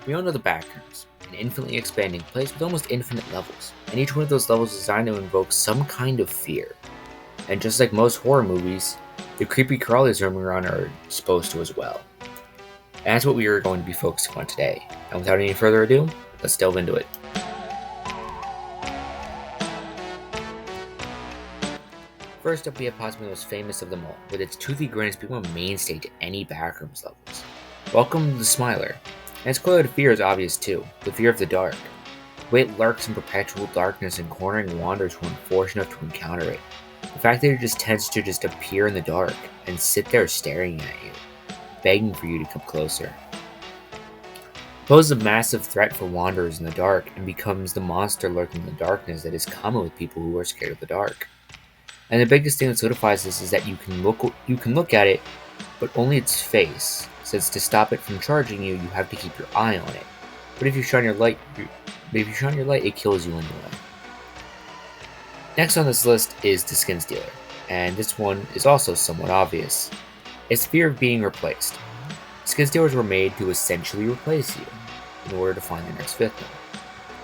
We all know the Backrooms, an infinitely expanding place with almost infinite levels, and each one of those levels is designed to invoke some kind of fear. And just like most horror movies, the creepy crawlies roaming around are supposed to as well. And that's what we are going to be focusing on today. And without any further ado, let's delve into it. First up, we have possibly the most famous of them all, with its toothy grin has become a mainstay to any Backrooms levels. Welcome to the Smiler. And its corollary to fear is obvious too, the fear of the dark. The way it lurks in perpetual darkness and cornering wanderers who are unfortunate enough to encounter it. The fact that it just tends to just appear in the dark and sit there staring at you, begging for you to come closer. It poses a massive threat for wanderers in the dark and becomes the monster lurking in the darkness that is common with people who are scared of the dark. And the biggest thing that solidifies this is that you can look at it, but only its face, since to stop it from charging you, you have to keep your eye on it. But if you shine your light, it kills you anyway. Next on this list is the Skin Stealer, and this one is also somewhat obvious. It's fear of being replaced. Skin Stealers were made to essentially replace you in order to find the next victim,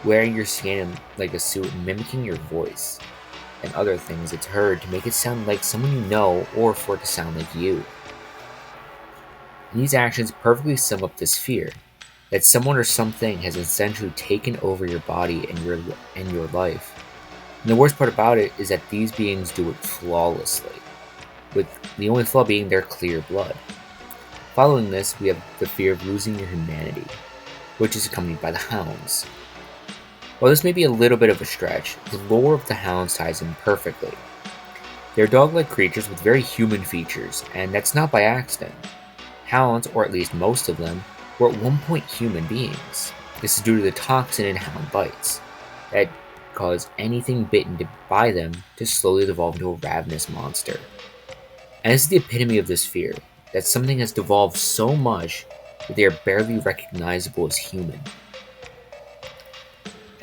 wearing your skin like a suit and mimicking your voice and other things it's heard to make it sound like someone you know or for it to sound like you. And these actions perfectly sum up this fear that someone or something has essentially taken over your body and your life. And the worst part about it is that these beings do it flawlessly, with the only flaw being their clear blood. Following this, we have the fear of losing your humanity, which is accompanied by the Hounds. While this may be a little bit of a stretch, the lore of the Hounds ties in perfectly. They're dog-like creatures with very human features, and that's not by accident. Hounds, or at least most of them, were at one point human beings. This is due to the toxin in hound bites that cause anything bitten by them to slowly evolve into a ravenous monster. And this is the epitome of this fear, that something has devolved so much that they are barely recognizable as human.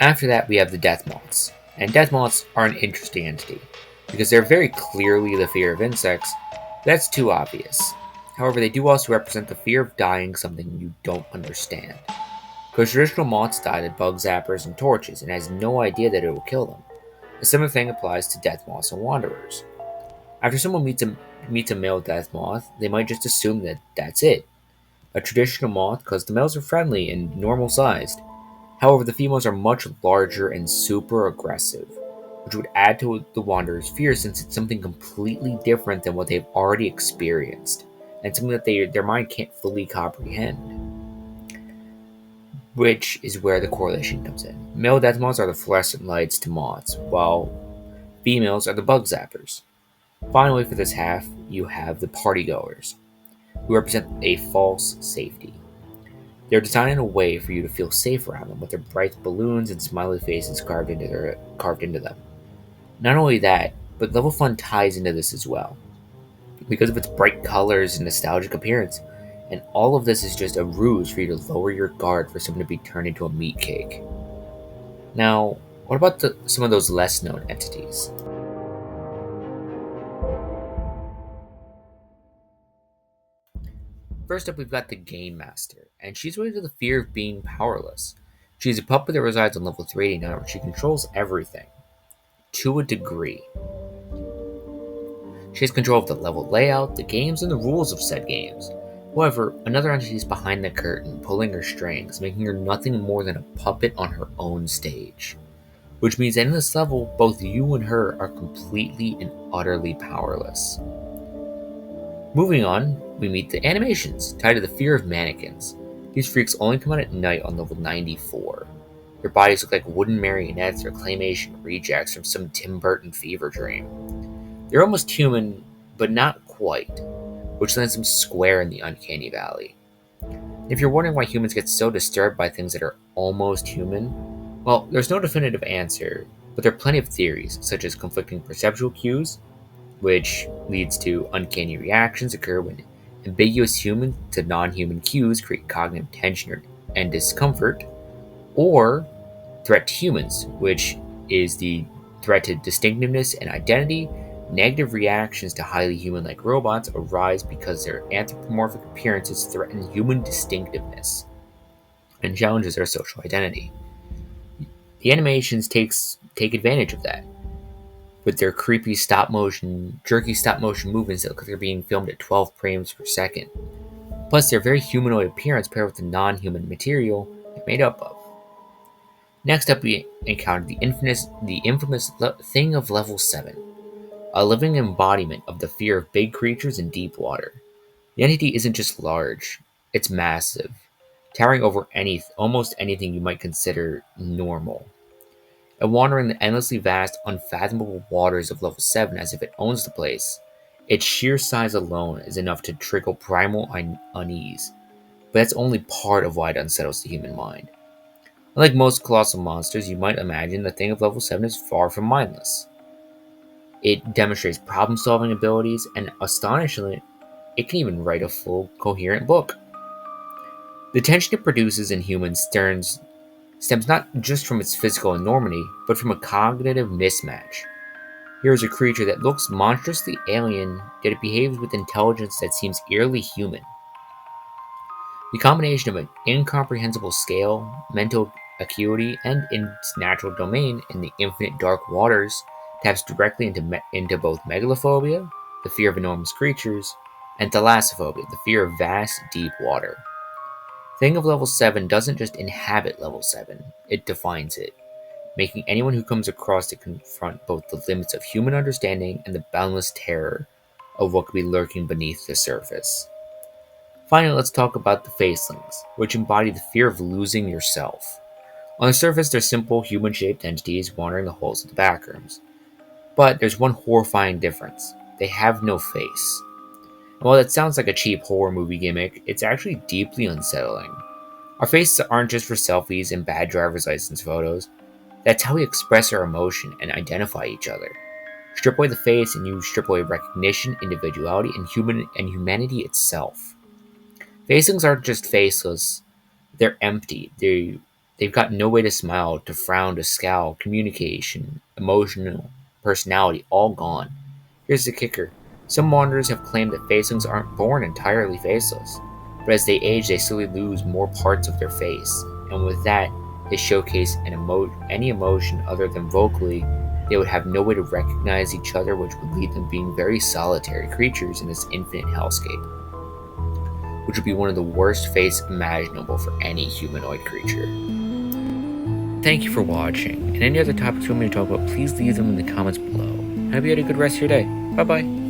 After that, we have the Death Moths. And Death Moths are an interesting entity, because they're very clearly the fear of insects, but that's too obvious. However, they do also represent the fear of dying something you don't understand. Because traditional moths die to bug zappers and torches and has no idea that it will kill them. A similar thing applies to death moths and wanderers. After someone meets a male death moth, they might just assume that that's it. A traditional moth, because the males are friendly and normal sized. However, the females are much larger and super aggressive, which would add to the wanderer's fear since it's something completely different than what they've already experienced, and something that their mind can't fully comprehend. Which is where the correlation comes in. Male death moths are the fluorescent lights to moths, while females are the bug zappers. Finally, for this half, you have the partygoers, who represent a false safety. They're designed in a way for you to feel safe around them, with their bright balloons and smiley faces carved into them. Not only that, but Level Fun ties into this as well, because of its bright colors and nostalgic appearance. And all of this is just a ruse for you to lower your guard for someone to be turned into a meat cake. Now, what about some of those less known entities? First up, we've got the Game Master, and she's related to the fear of being powerless. She's a puppet that resides on level 389 where she controls everything, to a degree. She has control of the level layout, the games, and the rules of said games. However, another entity is behind the curtain, pulling her strings, making her nothing more than a puppet on her own stage. Which means that in this level, both you and her are completely and utterly powerless. Moving on, we meet the animations, tied to the fear of mannequins. These freaks only come out at night on level 94. Their bodies look like wooden marionettes or claymation rejects from some Tim Burton fever dream. They're almost human, but not quite, which lands them square in the uncanny valley. If you're wondering why humans get so disturbed by things that are almost human, well, there's no definitive answer, but there are plenty of theories, such as conflicting perceptual cues, which leads to uncanny reactions occur when ambiguous human to non-human cues create cognitive tension and discomfort, or threat to humans, which is the threat to distinctiveness and identity. Negative reactions to highly human-like robots arise because their anthropomorphic appearances threaten human distinctiveness. and challenges their social identity. The animations take advantage of that with their creepy jerky stop motion movements that look like they're being filmed at 12 frames per second. Plus, their very humanoid appearance paired with the non-human material they're made up of. Next up, we encounter the infamous thing of level 7, a living embodiment of the fear of big creatures in deep water. The entity isn't just large, it's massive, towering over almost anything you might consider normal. And wandering the endlessly vast, unfathomable waters of level 7 as if it owns the place, its sheer size alone is enough to trigger primal unease, but that's only part of why it unsettles the human mind. Unlike most colossal monsters, you might imagine the thing of level 7 is far from mindless. It demonstrates problem solving abilities, and astonishingly, it can even write a full, coherent book. The tension it produces in humans stems not just from its physical enormity, but from a cognitive mismatch. Here is a creature that looks monstrously alien, yet it behaves with intelligence that seems eerily human. The combination of an incomprehensible scale, mental acuity, and its natural domain in the infinite dark waters taps directly into both megalophobia, the fear of enormous creatures, and thalassophobia, the fear of vast, deep water. Thing of level 7 doesn't just inhabit level 7, it defines it, making anyone who comes across it confront both the limits of human understanding and the boundless terror of what could be lurking beneath the surface. Finally, let's talk about the facelings, which embody the fear of losing yourself. On the surface, they're simple, human-shaped entities wandering the halls of the backrooms. But there's one horrifying difference. They have no face. And while that sounds like a cheap horror movie gimmick, it's actually deeply unsettling. Our faces aren't just for selfies and bad driver's license photos. That's how we express our emotion and identify each other. Strip away the face and you strip away recognition, individuality, and humanity itself. Facelings aren't just faceless, they're empty. They've got no way to smile, to frown, to scowl, communication, emotional, personality, all gone. Here's the kicker. Some monitors have claimed that facelings aren't born entirely faceless, but as they age, they slowly lose more parts of their face, and with that, they showcase any emotion other than vocally. They would have no way to recognize each other, which would lead them being very solitary creatures in this infinite hellscape, which would be one of the worst fates imaginable for any humanoid creature. Thank you for watching, and any other topics you want me to talk about, please leave them in the comments below. And I hope you had a good rest of your day. Bye bye.